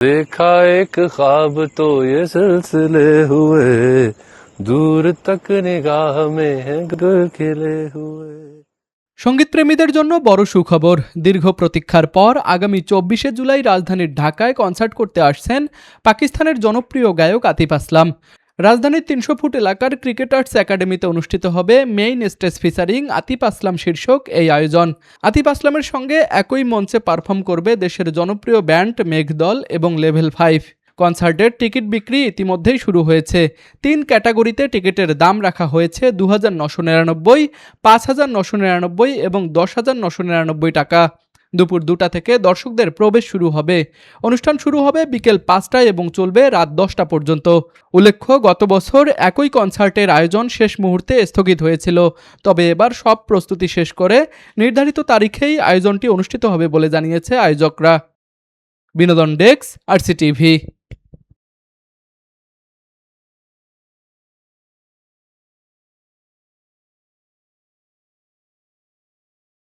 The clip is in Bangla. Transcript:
देखा एक ख्वाब तो ये सिलसिले हुए, दूर तक निगाह में है गुल खिले हुए। সঙ্গীতপ্রেমীদের জন্য বড় সুখবর। দীর্ঘ প্রতীক্ষার পর আগামী 24শে জুলাই রাজধানীর ঢাকায় কনসার্ট করতে আসছেন পাকিস্তানের জনপ্রিয় গায়ক আতিফ আসলাম। রাজধানীর ৩০০ ফুট এলাকার ক্রিকেটার্স একাডেমিতে অনুষ্ঠিত হবে মেইন স্টেজ ফিচারিং আতিফ আসলাম শীর্ষক এই আয়োজন। আতিফ আসলামের সঙ্গে একই মঞ্চে পারফর্ম করবে দেশের জনপ্রিয় ব্যান্ড মেঘদল এবং লেভেল 5। কনসার্টের টিকিট বিক্রি ইতিমধ্যেই শুরু হয়েছে। ৩ ক্যাটাগরিতে টিকিটের দাম রাখা হয়েছে ২,৯৯৯, ৫,৯৯৯ এবং ১০,৯৯৯ টাকা। দুপুর ২টা থেকে দর্শকদের প্রবেশ শুরু হবে। অনুষ্ঠান শুরু হবে বিকেল ৫টায় এবং চলবে রাত ১০টা পর্যন্ত। উল্লেখ্য, গত বছর একই কনসার্টের আয়োজন শেষ মুহূর্তে স্থগিত হয়েছিল। তবে এবার সব প্রস্তুতি শেষ করে নির্ধারিত তারিখেই আয়োজনটি অনুষ্ঠিত হবে বলে জানিয়েছে আয়োজকরা। বিনোদন ডেস্ক, RCTV।